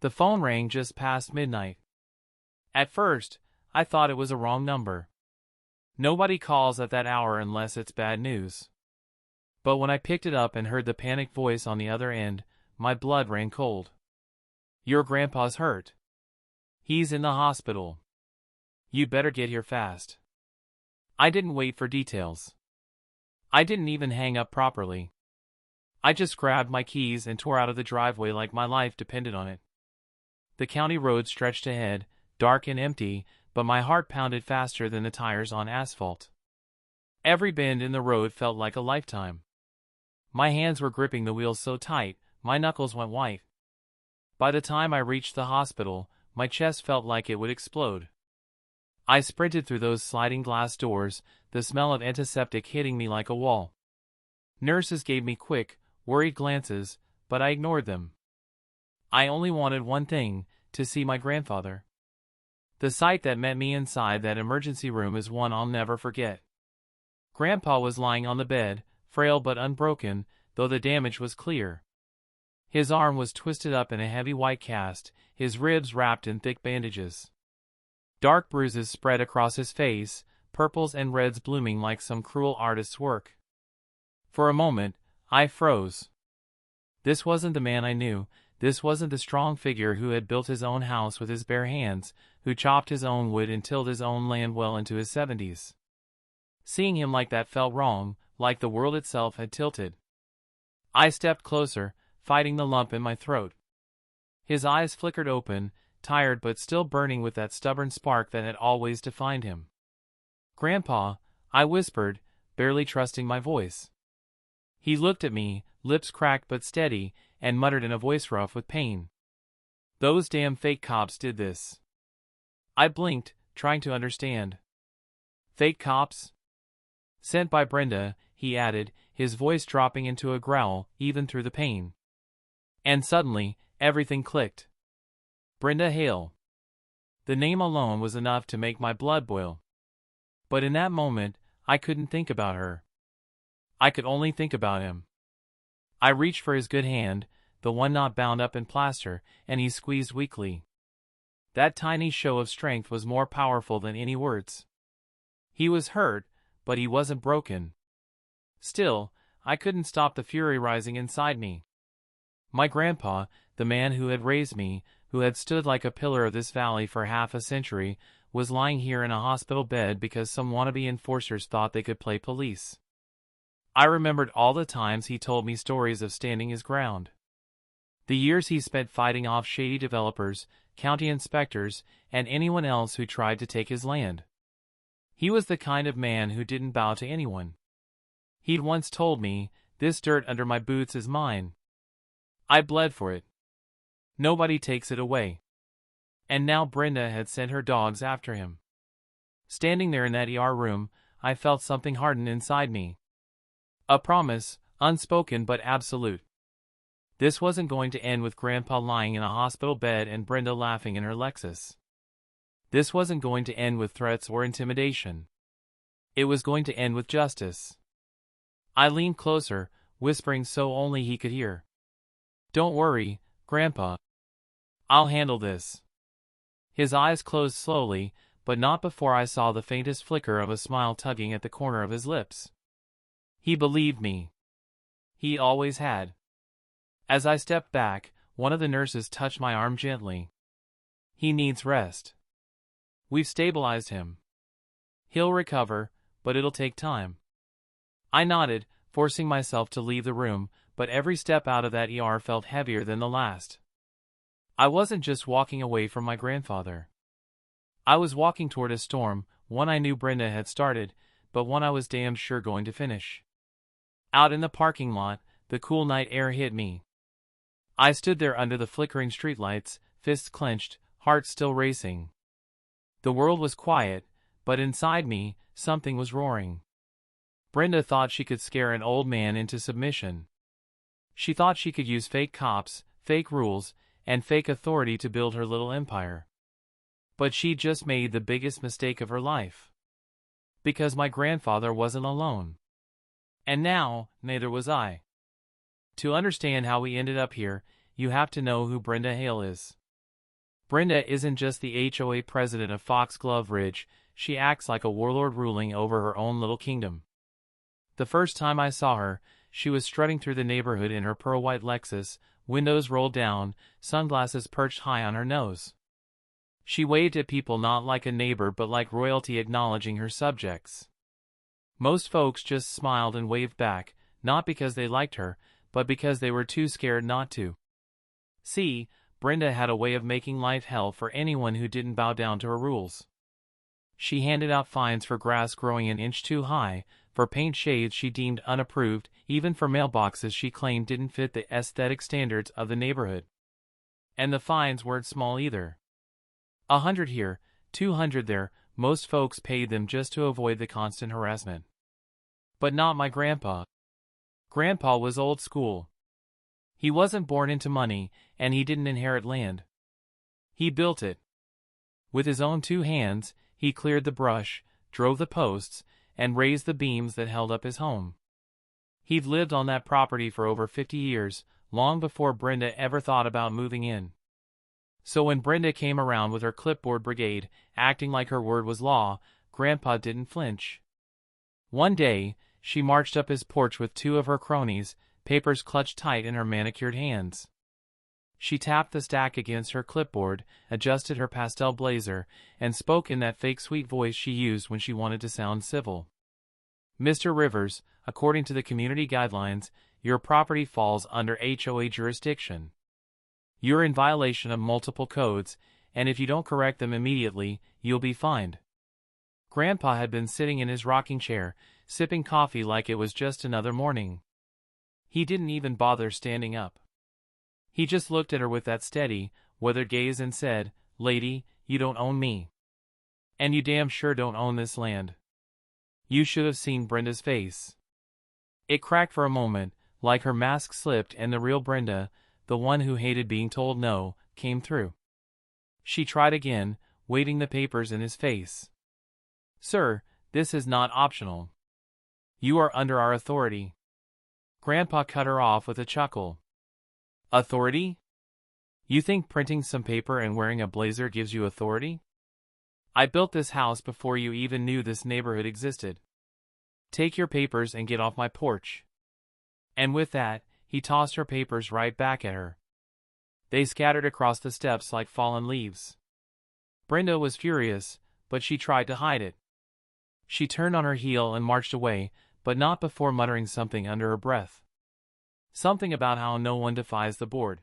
The phone rang just past midnight. At first, I thought it was a wrong number. Nobody calls at that hour unless it's bad news. But when I picked it up and heard the panicked voice on the other end, my blood ran cold. "Your grandpa's hurt. He's in the hospital. You'd better get here fast." I didn't wait for details. I didn't even hang up properly. I just grabbed my keys and tore out of the driveway like my life depended on it. The county road stretched ahead, dark and empty, but my heart pounded faster than the tires on asphalt. Every bend in the road felt like a lifetime. My hands were gripping the wheels so tight, my knuckles went white. By the time I reached the hospital, my chest felt like it would explode. I sprinted through those sliding glass doors, the smell of antiseptic hitting me like a wall. Nurses gave me quick, worried glances, but I ignored them. I only wanted one thing, to see my grandfather. The sight that met me inside that emergency room is one I'll never forget. Grandpa was lying on the bed, frail but unbroken, though the damage was clear. His arm was twisted up in a heavy white cast, his ribs wrapped in thick bandages. Dark bruises spread across his face, purples and reds blooming like some cruel artist's work. For a moment, I froze. This wasn't the man I knew. This wasn't the strong figure who had built his own house with his bare hands, who chopped his own wood and tilled his own land well into his 70s. Seeing him like that felt wrong, like the world itself had tilted. I stepped closer, fighting the lump in my throat. His eyes flickered open, tired but still burning with that stubborn spark that had always defined him. "Grandpa," I whispered, barely trusting my voice. He looked at me, lips cracked but steady, and muttered in a voice rough with pain. "Those damn fake cops did this." I blinked, trying to understand. "Fake cops?" "Sent by Brenda," he added, his voice dropping into a growl, even through the pain. And suddenly, everything clicked. Brenda Hale. The name alone was enough to make my blood boil. But in that moment, I couldn't think about her. I could only think about him. I reached for his good hand, the one not bound up in plaster, and he squeezed weakly. That tiny show of strength was more powerful than any words. He was hurt, but he wasn't broken. Still, I couldn't stop the fury rising inside me. My grandpa, the man who had raised me, who had stood like a pillar of this valley for half a century, was lying here in a hospital bed because some wannabe enforcers thought they could play police. I remembered all the times he told me stories of standing his ground. The years he spent fighting off shady developers, county inspectors, and anyone else who tried to take his land. He was the kind of man who didn't bow to anyone. He'd once told me, "This dirt under my boots is mine." I bled for it. Nobody takes it away. And now Brenda had sent her dogs after him. Standing there in that ER room, I felt something harden inside me. A promise, unspoken but absolute. This wasn't going to end with Grandpa lying in a hospital bed and Brenda laughing in her Lexus. This wasn't going to end with threats or intimidation. It was going to end with justice. I leaned closer, whispering so only he could hear. "Don't worry, Grandpa. I'll handle this." His eyes closed slowly, but not before I saw the faintest flicker of a smile tugging at the corner of his lips. He believed me. He always had. As I stepped back, one of the nurses touched my arm gently. "He needs rest. We've stabilized him. He'll recover, but it'll take time." I nodded, forcing myself to leave the room, but every step out of that ER felt heavier than the last. I wasn't just walking away from my grandfather. I was walking toward a storm, one I knew Brenda had started, but one I was damned sure going to finish. Out in the parking lot, the cool night air hit me. I stood there under the flickering streetlights, fists clenched, heart still racing. The world was quiet, but inside me, something was roaring. Brenda thought she could scare an old man into submission. She thought she could use fake cops, fake rules, and fake authority to build her little empire. But she just made the biggest mistake of her life. Because my grandfather wasn't alone. And now, neither was I. To understand how we ended up here, you have to know who Brenda Hale is. Brenda isn't just the HOA president of Foxglove Ridge, she acts like a warlord ruling over her own little kingdom. The first time I saw her, she was strutting through the neighborhood in her pearl-white Lexus, windows rolled down, sunglasses perched high on her nose. She waved at people not like a neighbor but like royalty acknowledging her subjects. Most folks just smiled and waved back, not because they liked her, but because they were too scared not to. See, Brenda had a way of making life hell for anyone who didn't bow down to her rules. She handed out fines for grass growing an inch too high, for paint shades she deemed unapproved, even for mailboxes she claimed didn't fit the aesthetic standards of the neighborhood. And the fines weren't small either. 100 here, 200 there, most folks paid them just to avoid the constant harassment. But not my grandpa. Grandpa was old school. He wasn't born into money, and he didn't inherit land. He built it. With his own 2 hands, he cleared the brush, drove the posts, and raised the beams that held up his home. He'd lived on that property for over 50 years, long before Brenda ever thought about moving in. So when Brenda came around with her clipboard brigade, acting like her word was law, Grandpa didn't flinch. One day, she marched up his porch with 2 of her cronies, papers clutched tight in her manicured hands. She tapped the stack against her clipboard, adjusted her pastel blazer, and spoke in that fake sweet voice she used when she wanted to sound civil. "Mr. Rivers, according to the community guidelines, your property falls under HOA jurisdiction. You're in violation of multiple codes, and if you don't correct them immediately, you'll be fined." Grandpa had been sitting in his rocking chair, sipping coffee like it was just another morning. He didn't even bother standing up. He just looked at her with that steady, weathered gaze and said, "Lady, you don't own me. And you damn sure don't own this land." You should have seen Brenda's face. It cracked for a moment, like her mask slipped and the real Brenda, the one who hated being told no, came through. She tried again, waving the papers in his face. "Sir, this is not optional. You are under our authority." Grandpa cut her off with a chuckle. "Authority? You think printing some paper and wearing a blazer gives you authority? I built this house before you even knew this neighborhood existed. Take your papers and get off my porch." And with that, he tossed her papers right back at her. They scattered across the steps like fallen leaves. Brenda was furious, but she tried to hide it. She turned on her heel and marched away, but not before muttering something under her breath. Something about how no one defies the board.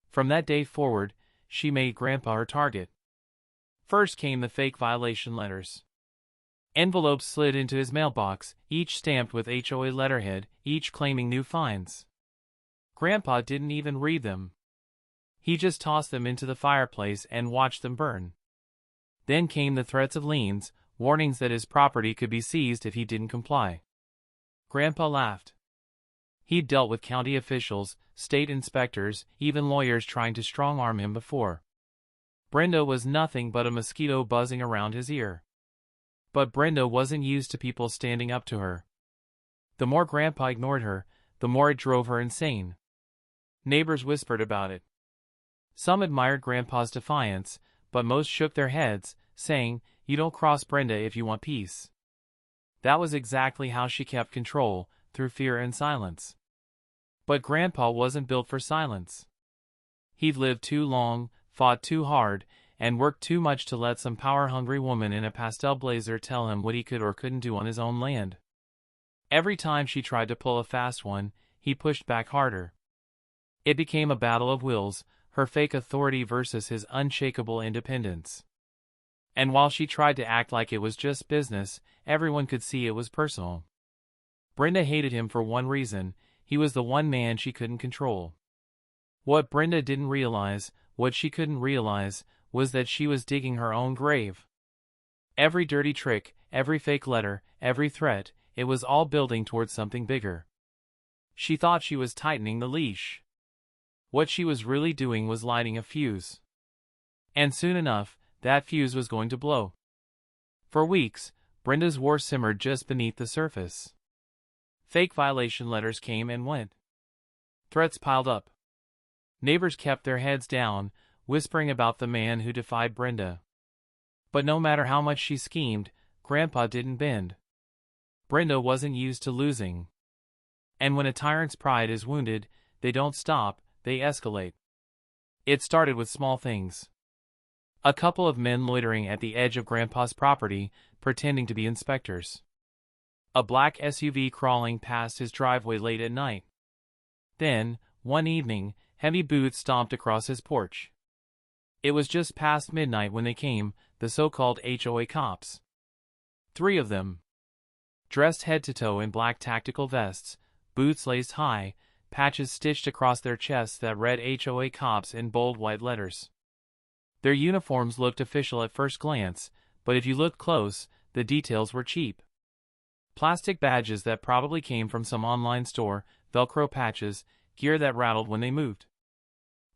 From that day forward, she made Grandpa her target. First came the fake violation letters. Envelopes slid into his mailbox, each stamped with HOA letterhead, each claiming new fines. Grandpa didn't even read them. He just tossed them into the fireplace and watched them burn. Then came the threats of liens, warnings that his property could be seized if he didn't comply. Grandpa laughed. He'd dealt with county officials, state inspectors, even lawyers trying to strong-arm him before. Brenda was nothing but a mosquito buzzing around his ear. But Brenda wasn't used to people standing up to her. The more Grandpa ignored her, the more it drove her insane. Neighbors whispered about it. Some admired Grandpa's defiance, but most shook their heads, saying, "You don't cross Brenda if you want peace." That was exactly how she kept control, through fear and silence. But Grandpa wasn't built for silence. He'd lived too long, fought too hard, and worked too much to let some power-hungry woman in a pastel blazer tell him what he could or couldn't do on his own land. Every time she tried to pull a fast one, he pushed back harder. It became a battle of wills, her fake authority versus his unshakable independence. And while she tried to act like it was just business, everyone could see it was personal. Brenda hated him for one reason: he was the one man she couldn't control. What Brenda didn't realize, what she couldn't realize, was that she was digging her own grave. Every dirty trick, every fake letter, every threat, it was all building towards something bigger. She thought she was tightening the leash. What she was really doing was lighting a fuse. And soon enough, that fuse was going to blow. For weeks, Brenda's war simmered just beneath the surface. Fake violation letters came and went. Threats piled up. Neighbors kept their heads down, whispering about the man who defied Brenda. But no matter how much she schemed, Grandpa didn't bend. Brenda wasn't used to losing. And when a tyrant's pride is wounded, they don't stop, they escalate. It started with small things. A couple of men loitering at the edge of Grandpa's property, pretending to be inspectors. A black SUV crawling past his driveway late at night. Then, one evening, heavy boots stomped across his porch. It was just past midnight when they came, the so-called HOA cops. 3 of them. Dressed head to toe in black tactical vests, boots laced high, patches stitched across their chests that read HOA cops in bold white letters. Their uniforms looked official at first glance, but if you looked close, the details were cheap. Plastic badges that probably came from some online store, Velcro patches, gear that rattled when they moved.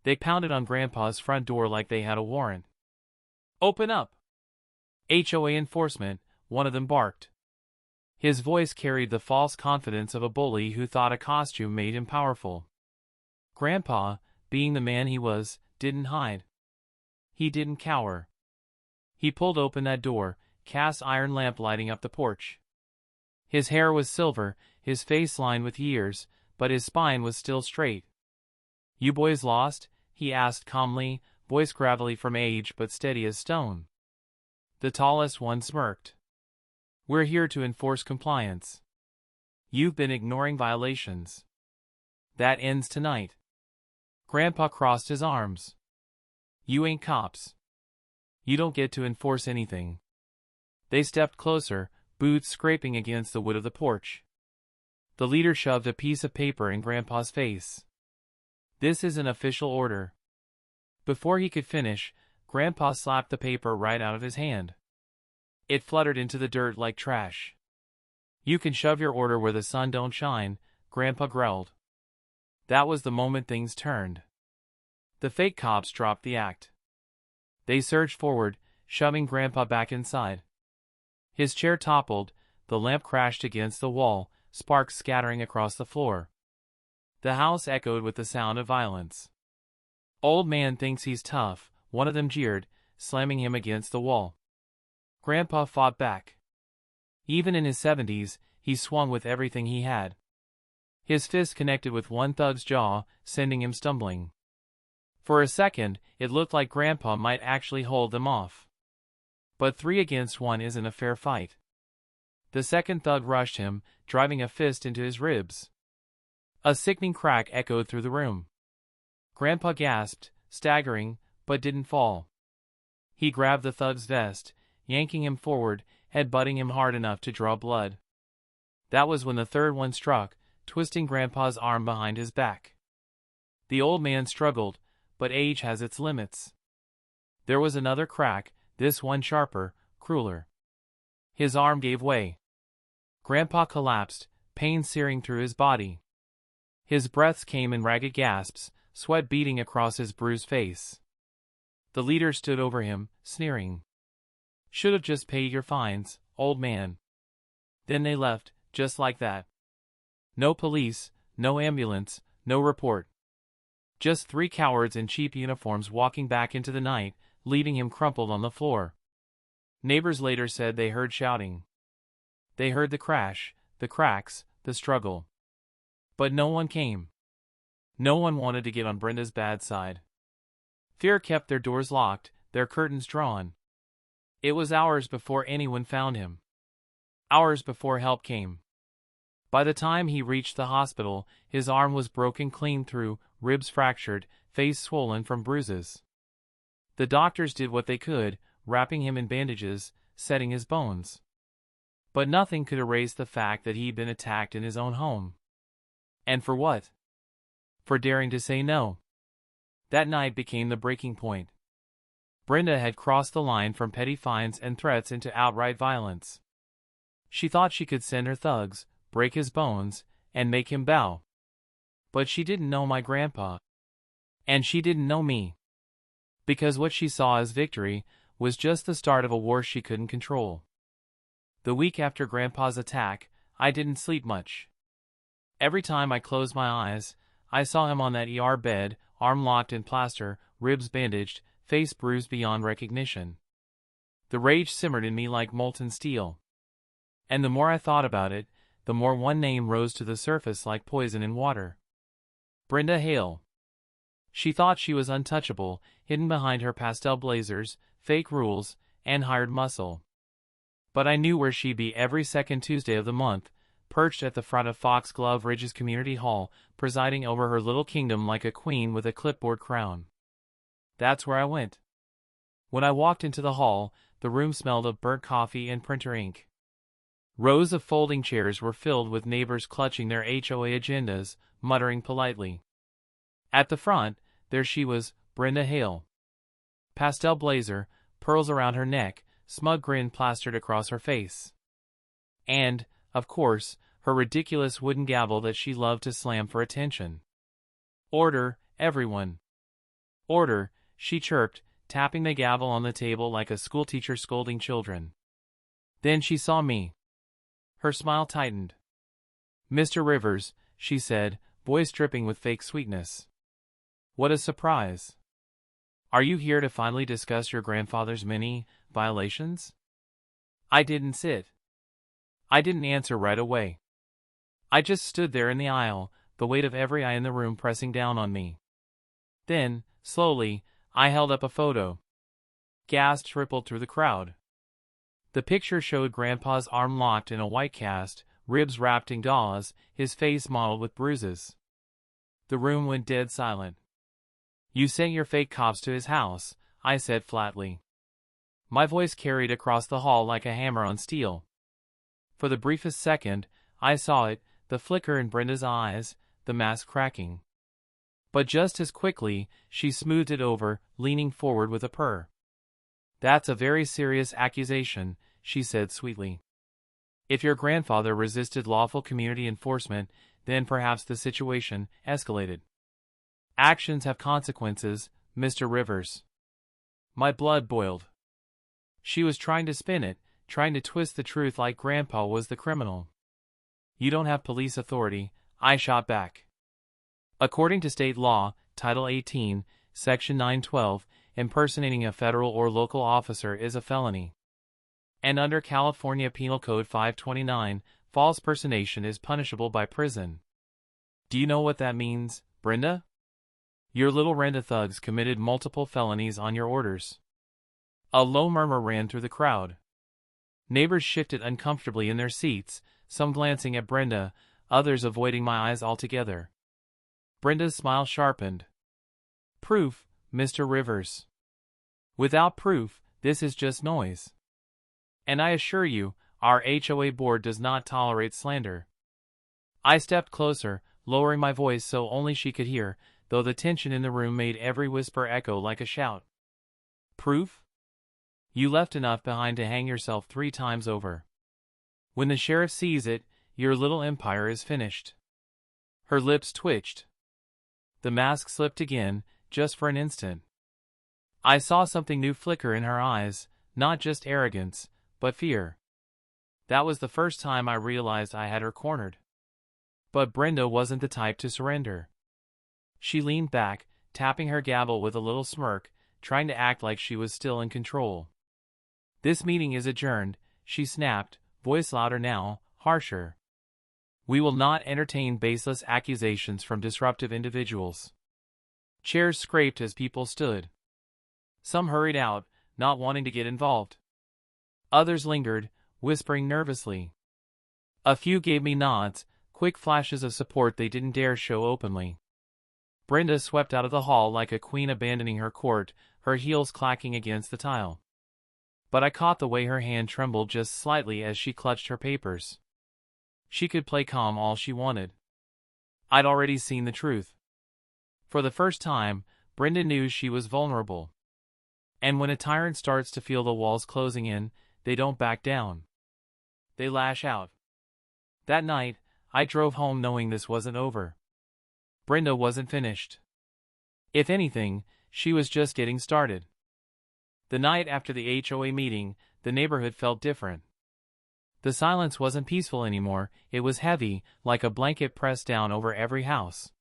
They pounded on Grandpa's front door like they had a warrant. "Open up!" HOA enforcement, one of them barked. His voice carried the false confidence of a bully who thought a costume made him powerful. Grandpa, being the man he was, didn't hide. He didn't cower. He pulled open that door, cast iron lamp lighting up the porch. His hair was silver, his face lined with years, but his spine was still straight. "You boys lost?" he asked calmly, voice gravelly from age but steady as stone. The tallest one smirked. "We're here to enforce compliance. You've been ignoring violations. That ends tonight." Grandpa crossed his arms. "You ain't cops. You don't get to enforce anything." They stepped closer, boots scraping against the wood of the porch. The leader shoved a piece of paper in Grandpa's face. "This is an official order." Before he could finish, Grandpa slapped the paper right out of his hand. It fluttered into the dirt like trash. "You can shove your order where the sun don't shine," Grandpa growled. That was the moment things turned. The fake cops dropped the act. They surged forward, shoving Grandpa back inside. His chair toppled, the lamp crashed against the wall, sparks scattering across the floor. The house echoed with the sound of violence. "Old man thinks he's tough," one of them jeered, slamming him against the wall. Grandpa fought back. Even in his 70s, he swung with everything he had. His fist connected with one thug's jaw, sending him stumbling. For a second, it looked like Grandpa might actually hold them off. But 3 against 1 isn't a fair fight. The second thug rushed him, driving a fist into his ribs. A sickening crack echoed through the room. Grandpa gasped, staggering, but didn't fall. He grabbed the thug's vest, yanking him forward, head-butting him hard enough to draw blood. That was when the third one struck, twisting Grandpa's arm behind his back. The old man struggled, but age has its limits. There was another crack, this one sharper, crueler. His arm gave way. Grandpa collapsed, pain searing through his body. His breaths came in ragged gasps, sweat beading across his bruised face. The leader stood over him, sneering. "Should have just paid your fines, old man." Then they left, just like that. No police, no ambulance, no report. Just 3 cowards in cheap uniforms walking back into the night, leaving him crumpled on the floor. Neighbors later said they heard shouting. They heard the crash, the cracks, the struggle. But no one came. No one wanted to get on Brenda's bad side. Fear kept their doors locked, their curtains drawn. It was hours before anyone found him. Hours before help came. By the time he reached the hospital, his arm was broken clean through, ribs fractured, face swollen from bruises. The doctors did what they could, wrapping him in bandages, setting his bones. But nothing could erase the fact that he'd been attacked in his own home. And for what? For daring to say no. That night became the breaking point. Brenda had crossed the line from petty fines and threats into outright violence. She thought she could send her thugs, break his bones, and make him bow. But she didn't know my grandpa. And she didn't know me. Because what she saw as victory was just the start of a war she couldn't control. The week after Grandpa's attack, I didn't sleep much. Every time I closed my eyes, I saw him on that ER bed, arm locked in plaster, ribs bandaged, face bruised beyond recognition. The rage simmered in me like molten steel. And the more I thought about it, the more one name rose to the surface like poison in water. Brenda Hale. She thought she was untouchable, hidden behind her pastel blazers, fake rules, and hired muscle. But I knew where she'd be every second Tuesday of the month, perched at the front of Foxglove Ridge's community hall, presiding over her little kingdom like a queen with a clipboard crown. That's where I went. When I walked into the hall, the room smelled of burnt coffee and printer ink. Rows of folding chairs were filled with neighbors clutching their HOA agendas, muttering politely. At the front, there she was, Brenda Hale. Pastel blazer, pearls around her neck, smug grin plastered across her face. And, of course, her ridiculous wooden gavel that she loved to slam for attention. "Order, everyone. Order," she chirped, tapping the gavel on the table like a schoolteacher scolding children. Then she saw me. Her smile tightened. "Mr. Rivers," she said, voice dripping with fake sweetness. "What a surprise. Are you here to finally discuss your grandfather's many violations?" I didn't sit. I didn't answer right away. I just stood there in the aisle, the weight of every eye in the room pressing down on me. Then, slowly, I held up a photo. Gasps rippled through the crowd. The picture showed Grandpa's arm locked in a white cast, ribs wrapped in gauze, his face mottled with bruises. The room went dead silent. "You sent your fake cops to his house," I said flatly. My voice carried across the hall like a hammer on steel. For the briefest second, I saw it, the flicker in Brenda's eyes, the mask cracking. But just as quickly, she smoothed it over, leaning forward with a purr. "That's a very serious accusation," she said sweetly. "If your grandfather resisted lawful community enforcement, then perhaps the situation escalated. Actions have consequences, Mr. Rivers." My blood boiled. She was trying to spin it, trying to twist the truth like Grandpa was the criminal. "You don't have police authority," I shot back. "According to state law, Title 18, Section 912, impersonating a federal or local officer is a felony. And under California Penal Code 529, false personation is punishable by prison. Do you know what that means, Brenda? Your little Renda thugs committed multiple felonies on your orders." A low murmur ran through the crowd. Neighbors shifted uncomfortably in their seats, some glancing at Brenda, others avoiding my eyes altogether. Brenda's smile sharpened. "Proof, Mr. Rivers. Without proof, this is just noise. And I assure you, our HOA board does not tolerate slander." I stepped closer, lowering my voice so only she could hear, though the tension in the room made every whisper echo like a shout. "Proof? You left enough behind to hang yourself 3 times over. When the sheriff sees it, your little empire is finished." Her lips twitched. The mask slipped again, just for an instant. I saw something new flicker in her eyes, not just arrogance, but fear. That was the first time I realized I had her cornered. But Brenda wasn't the type to surrender. She leaned back, tapping her gavel with a little smirk, trying to act like she was still in control. "This meeting is adjourned," she snapped, voice louder now, harsher. "We will not entertain baseless accusations from disruptive individuals." Chairs scraped as people stood. Some hurried out, not wanting to get involved. Others lingered, whispering nervously. A few gave me nods, quick flashes of support they didn't dare show openly. Brenda swept out of the hall like a queen abandoning her court, her heels clacking against the tile. But I caught the way her hand trembled just slightly as she clutched her papers. She could play calm all she wanted. I'd already seen the truth. For the first time, Brenda knew she was vulnerable. And when a tyrant starts to feel the walls closing in, they don't back down. They lash out. That night, I drove home knowing this wasn't over. Brenda wasn't finished. If anything, she was just getting started. The night after the HOA meeting, the neighborhood felt different. The silence wasn't peaceful anymore, it was heavy, like a blanket pressed down over every house.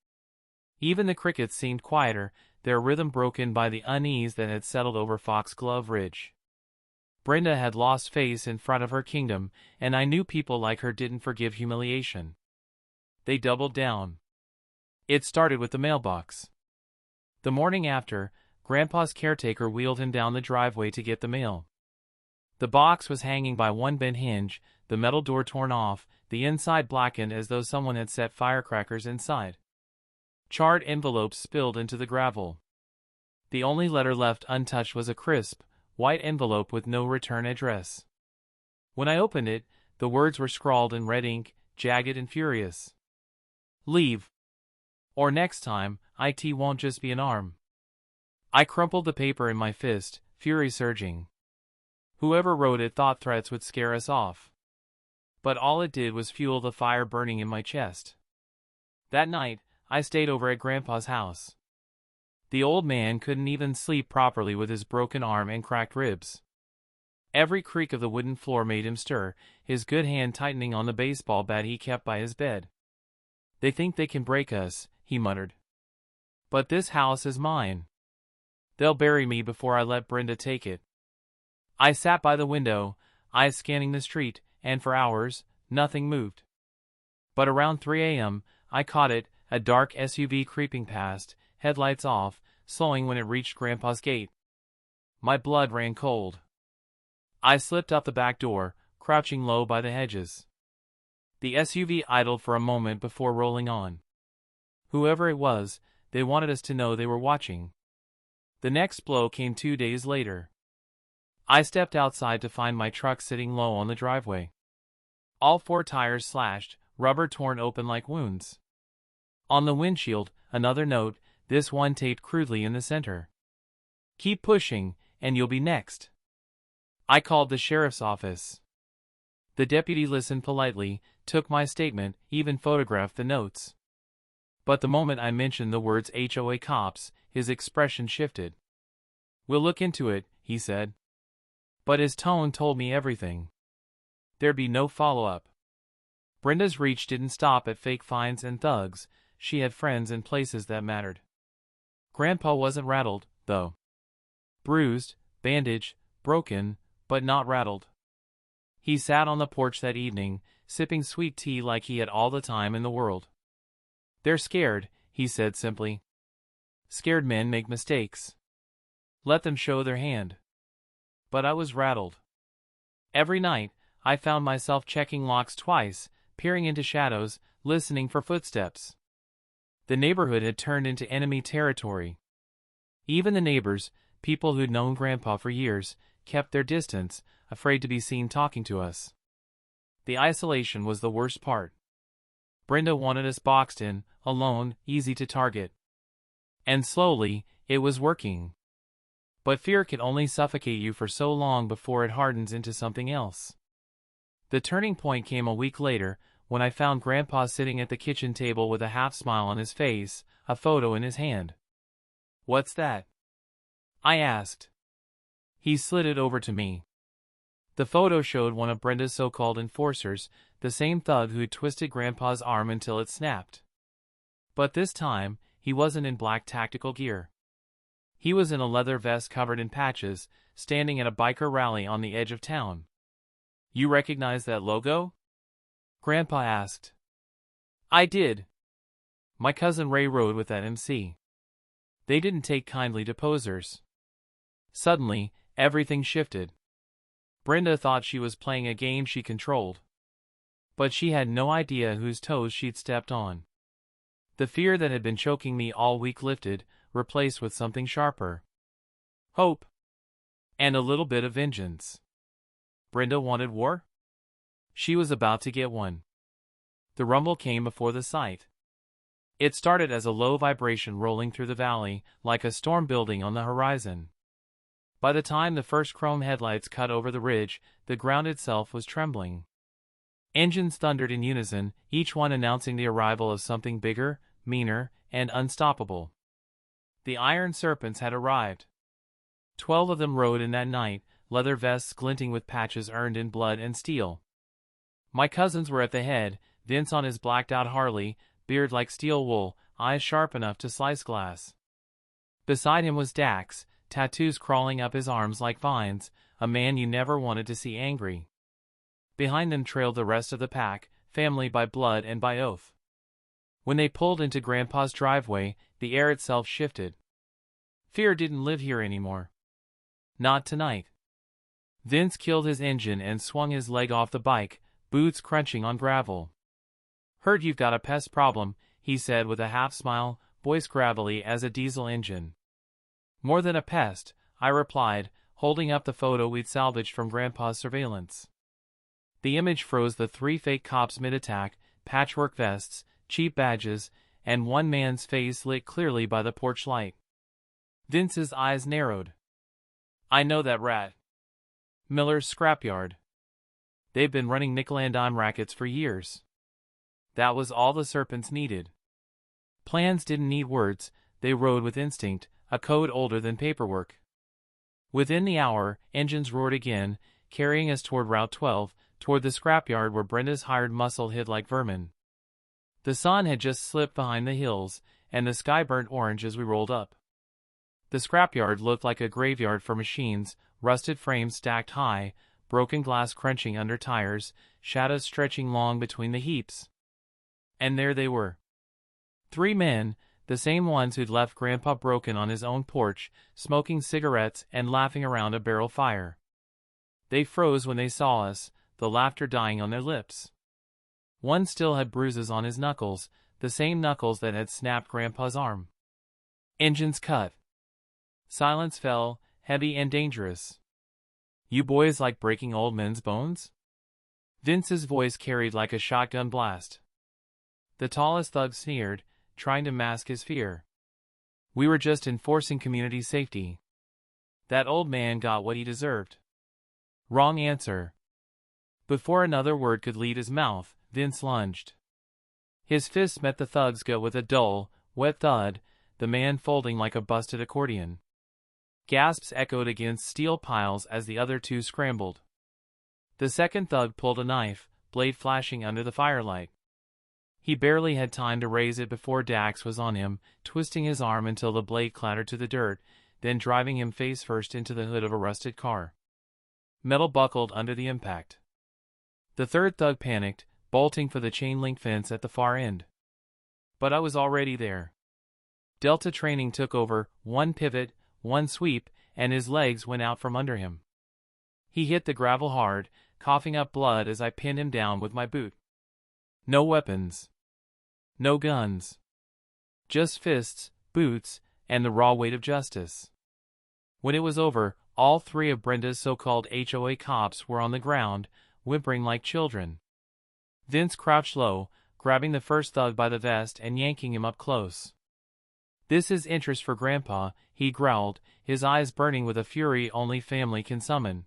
Even the crickets seemed quieter, their rhythm broken by the unease that had settled over Foxglove Ridge. Brenda had lost face in front of her kingdom, and I knew people like her didn't forgive humiliation. They doubled down. It started with the mailbox. The morning after, Grandpa's caretaker wheeled him down the driveway to get the mail. The box was hanging by one bent hinge, the metal door torn off, the inside blackened as though someone had set firecrackers inside. Charred envelopes spilled into the gravel. The only letter left untouched was a crisp, white envelope with no return address. When I opened it, the words were scrawled in red ink, jagged and furious. Leave. Or next time, it won't just be an arm. I crumpled the paper in my fist, fury surging. Whoever wrote it thought threats would scare us off. But all it did was fuel the fire burning in my chest. That night, I stayed over at Grandpa's house. The old man couldn't even sleep properly with his broken arm and cracked ribs. Every creak of the wooden floor made him stir, his good hand tightening on the baseball bat he kept by his bed. They think they can break us, he muttered. But this house is mine. They'll bury me before I let Brenda take it. I sat by the window, eyes scanning the street, and for hours, nothing moved. But around 3 a.m., I caught it, a dark SUV creeping past, headlights off, slowing when it reached Grandpa's gate. My blood ran cold. I slipped out the back door, crouching low by the hedges. The SUV idled for a moment before rolling on. Whoever it was, they wanted us to know they were watching. The next blow came 2 days later. I stepped outside to find my truck sitting low on the driveway. All 4 tires slashed, rubber torn open like wounds. On the windshield, another note, this one taped crudely in the center. Keep pushing, and you'll be next. I called the sheriff's office. The deputy listened politely, took my statement, even photographed the notes. But the moment I mentioned the words HOA cops, his expression shifted. We'll look into it, he said. But his tone told me everything. There'd be no follow-up. Brenda's reach didn't stop at fake fines and thugs, she had friends and places that mattered. Grandpa wasn't rattled, though. Bruised, bandaged, broken, but not rattled. He sat on the porch that evening, sipping sweet tea like he had all the time in the world. They're scared, he said simply. Scared men make mistakes. Let them show their hand. But I was rattled. Every night, I found myself checking locks twice, peering into shadows, listening for footsteps. The neighborhood had turned into enemy territory. Even the neighbors, people who'd known Grandpa for years, kept their distance, afraid to be seen talking to us. The isolation was the worst part. Brenda wanted us boxed in, alone, easy to target. And slowly, it was working. But fear can only suffocate you for so long before it hardens into something else. The turning point came a week later, when I found Grandpa sitting at the kitchen table with a half-smile on his face, a photo in his hand. What's that? I asked. He slid it over to me. The photo showed one of Brenda's so-called enforcers, the same thug who'd twisted Grandpa's arm until it snapped. But this time, he wasn't in black tactical gear. He was in a leather vest covered in patches, standing at a biker rally on the edge of town. You recognize that logo? Grandpa asked. I did. My cousin Ray rode with that MC. They didn't take kindly to posers. Suddenly, everything shifted. Brenda thought she was playing a game she controlled. But she had no idea whose toes she'd stepped on. The fear that had been choking me all week lifted, replaced with something sharper. Hope. And a little bit of vengeance. Brenda wanted war? She was about to get one. The rumble came before the sight. It started as a low vibration rolling through the valley, like a storm building on the horizon. By the time the first chrome headlights cut over the ridge, the ground itself was trembling. Engines thundered in unison, each one announcing the arrival of something bigger, meaner, and unstoppable. The Iron Serpents had arrived. 12 of them rode in that night, leather vests glinting with patches earned in blood and steel. My cousins were at the head, Vince on his blacked-out Harley, beard like steel wool, eyes sharp enough to slice glass. Beside him was Dax, tattoos crawling up his arms like vines, a man you never wanted to see angry. Behind them trailed the rest of the pack, family by blood and by oath. When they pulled into Grandpa's driveway, the air itself shifted. Fear didn't live here anymore. Not tonight. Vince killed his engine and swung his leg off the bike, boots crunching on gravel. "Heard you've got a pest problem," he said with a half-smile, voice gravelly as a diesel engine. "More than a pest," I replied, holding up the photo we'd salvaged from Grandpa's surveillance. The image froze the 3 fake cops mid-attack, patchwork vests, cheap badges, and one man's face lit clearly by the porch light. Vince's eyes narrowed. "I know that rat. Miller's scrapyard. They've been running nickel-and-dime rackets for years." That was all the Serpents needed. Plans didn't need words, they rode with instinct, a code older than paperwork. Within the hour, engines roared again, carrying us toward Route 12, toward the scrapyard where Brenda's hired muscle hid like vermin. The sun had just slipped behind the hills, and the sky burnt orange as we rolled up. The scrapyard looked like a graveyard for machines, rusted frames stacked high, broken glass crunching under tires, shadows stretching long between the heaps. And there they were. 3 men, the same ones who'd left Grandpa broken on his own porch, smoking cigarettes and laughing around a barrel fire. They froze when they saw us, the laughter dying on their lips. One still had bruises on his knuckles, the same knuckles that had snapped Grandpa's arm. Engines cut. Silence fell, heavy and dangerous. "You boys like breaking old men's bones?" Vince's voice carried like a shotgun blast. The tallest thug sneered, trying to mask his fear. "We were just enforcing community safety." That old man got what he deserved. Wrong answer. Before another word could leave his mouth, Vince lunged. His fist met the thug's gut with a dull, wet thud, the man folding like a busted accordion. Gasps echoed against steel piles as the other 2 scrambled. The second thug pulled a knife, blade flashing under the firelight. He barely had time to raise it before Dax was on him, twisting his arm until the blade clattered to the dirt, then driving him face first into the hood of a rusted car. Metal buckled under the impact. The third thug panicked, bolting for the chain-link fence at the far end. But I was already there. Delta training took over, 1 pivot, 1 sweep, and his legs went out from under him. He hit the gravel hard, coughing up blood as I pinned him down with my boot. No weapons. No guns. Just fists, boots, and the raw weight of justice. When it was over, all 3 of Brenda's so-called HOA cops were on the ground, whimpering like children. Vince crouched low, grabbing the first thug by the vest and yanking him up close. "This is interest for Grandpa," he growled, his eyes burning with a fury only family can summon.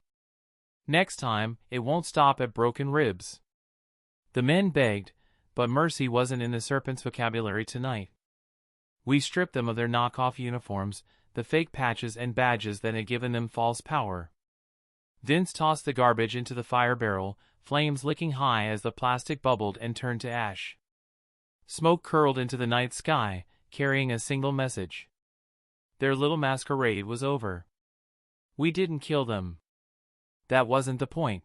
"Next time, it won't stop at broken ribs." The men begged, but mercy wasn't in the Serpents' vocabulary tonight. We stripped them of their knockoff uniforms, the fake patches and badges that had given them false power. Vince tossed the garbage into the fire barrel, flames licking high as the plastic bubbled and turned to ash. Smoke curled into the night sky, carrying a single message. Their little masquerade was over. We didn't kill them. That wasn't the point.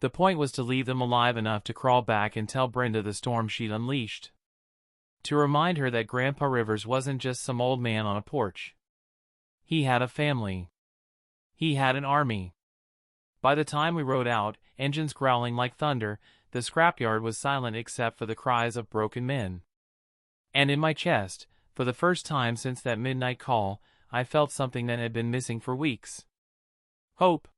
The point was to leave them alive enough to crawl back and tell Brenda the storm she'd unleashed. To remind her that Grandpa Rivers wasn't just some old man on a porch. He had a family. He had an army. By the time we rode out, engines growling like thunder, the scrapyard was silent except for the cries of broken men. And in my chest, for the first time since that midnight call, I felt something that had been missing for weeks. Hope.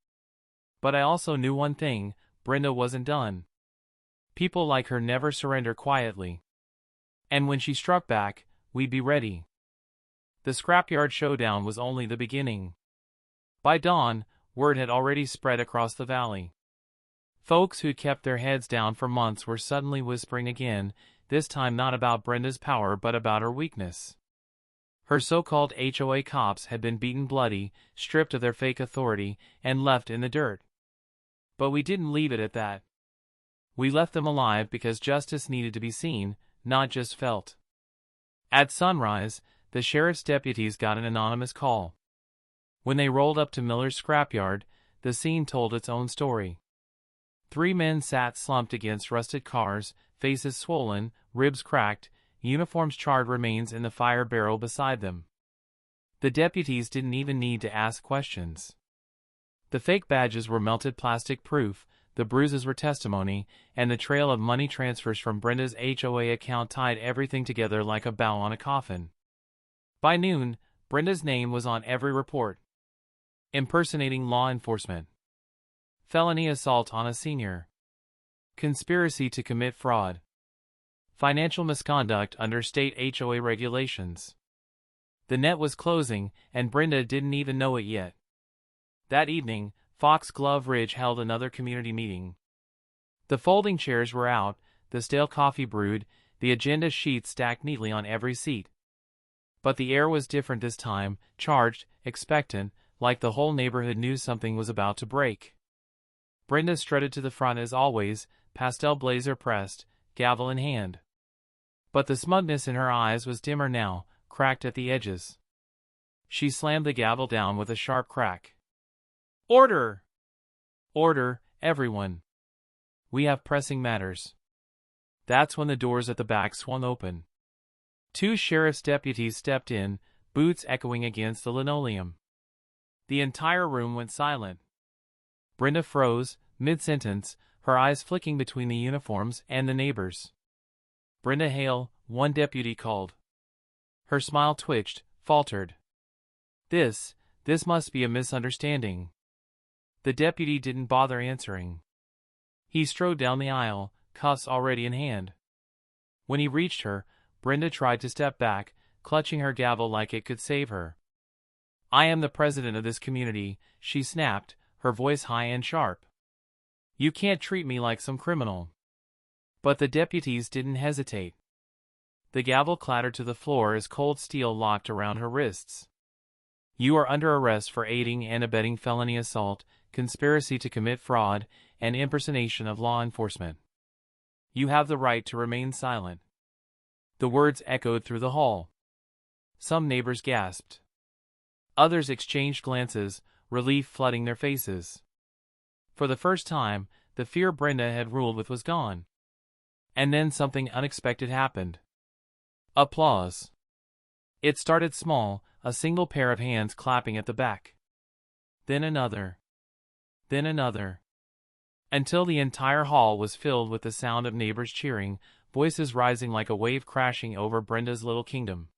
But I also knew one thing, Brenda wasn't done. People like her never surrender quietly. And when she struck back, we'd be ready. The scrapyard showdown was only the beginning. By dawn, word had already spread across the valley. Folks who'd kept their heads down for months were suddenly whispering again, this time not about Brenda's power but about her weakness. Her so-called HOA cops had been beaten bloody, stripped of their fake authority, and left in the dirt. But we didn't leave it at that. We left them alive because justice needed to be seen, not just felt. At sunrise, the sheriff's deputies got an anonymous call. When they rolled up to Miller's scrapyard, the scene told its own story. 3 men sat slumped against rusted cars, faces swollen, ribs cracked, uniforms charred, remains in the fire barrel beside them. The deputies didn't even need to ask questions. The fake badges were melted plastic proof, the bruises were testimony, and the trail of money transfers from Brenda's HOA account tied everything together like a bow on a coffin. By noon, Brenda's name was on every report. Impersonating law enforcement. Felony assault on a senior. Conspiracy to commit fraud. Financial misconduct under state HOA regulations. The net was closing, and Brenda didn't even know it yet. That evening, Foxglove Ridge held another community meeting. The folding chairs were out, the stale coffee brewed, the agenda sheets stacked neatly on every seat. But the air was different this time, charged, expectant, like the whole neighborhood knew something was about to break. Brenda strutted to the front as always, pastel blazer pressed, gavel in hand. But the smugness in her eyes was dimmer now, cracked at the edges. She slammed the gavel down with a sharp crack. Order! Order, everyone. We have pressing matters. That's when the doors at the back swung open. 2 sheriff's deputies stepped in, boots echoing against the linoleum. The entire room went silent. Brenda froze, mid-sentence, her eyes flicking between the uniforms and the neighbors. Brenda Hale, one deputy called. Her smile twitched, faltered. This must be a misunderstanding. The deputy didn't bother answering. He strode down the aisle, cuffs already in hand. When he reached her, Brenda tried to step back, clutching her gavel like it could save her. I am the president of this community, she snapped, her voice high and sharp. You can't treat me like some criminal. But the deputies didn't hesitate. The gavel clattered to the floor as cold steel locked around her wrists. You are under arrest for aiding and abetting felony assault, conspiracy to commit fraud, and impersonation of law enforcement. You have the right to remain silent. The words echoed through the hall. Some neighbors gasped. Others exchanged glances, relief flooding their faces. For the first time, the fear Brenda had ruled with was gone. And then something unexpected happened. Applause. It started small, a single pair of hands clapping at the back. Then another. Then another. Until the entire hall was filled with the sound of neighbors cheering, voices rising like a wave crashing over Brenda's little kingdom.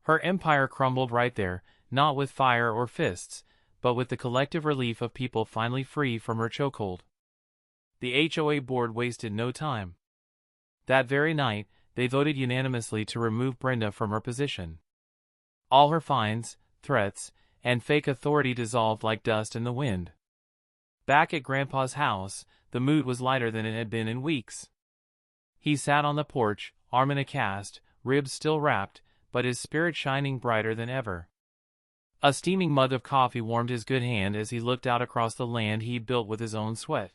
Her empire crumbled right there, not with fire or fists, but with the collective relief of people finally free from her chokehold. The HOA board wasted no time. That very night, they voted unanimously to remove Brenda from her position. All her fines, threats, and fake authority dissolved like dust in the wind. Back at Grandpa's house, the mood was lighter than it had been in weeks. He sat on the porch, arm in a cast, ribs still wrapped, but his spirit shining brighter than ever. A steaming mug of coffee warmed his good hand as he looked out across the land he'd built with his own sweat.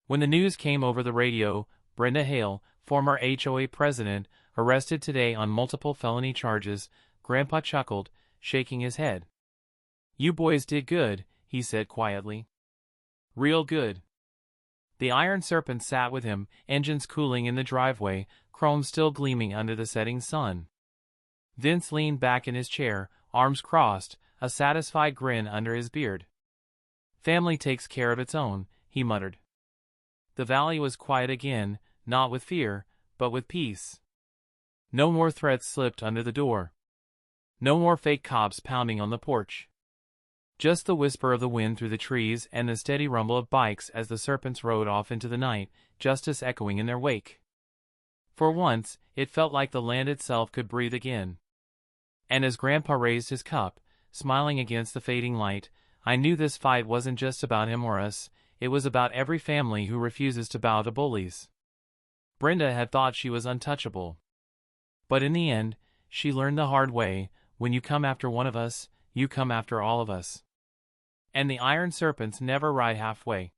When the news came over the radio, Brenda Hale, former HOA president, arrested today on multiple felony charges, Grandpa chuckled, shaking his head. You boys did good, he said quietly. Real good. The Iron Serpents sat with him, engines cooling in the driveway, chrome still gleaming under the setting sun. Vince leaned back in his chair, arms crossed, a satisfied grin under his beard. Family takes care of its own, he muttered. The valley was quiet again, not with fear, but with peace. No more threats slipped under the door. No more fake cops pounding on the porch. Just the whisper of the wind through the trees and the steady rumble of bikes as the serpents rode off into the night, justice echoing in their wake. For once, it felt like the land itself could breathe again. And as Grandpa raised his cup, smiling against the fading light, I knew this fight wasn't just about him or us, it was about every family who refuses to bow to bullies. Brenda had thought she was untouchable. But in the end, she learned the hard way, when you come after one of us, you come after all of us. And the Iron Serpents never ride halfway.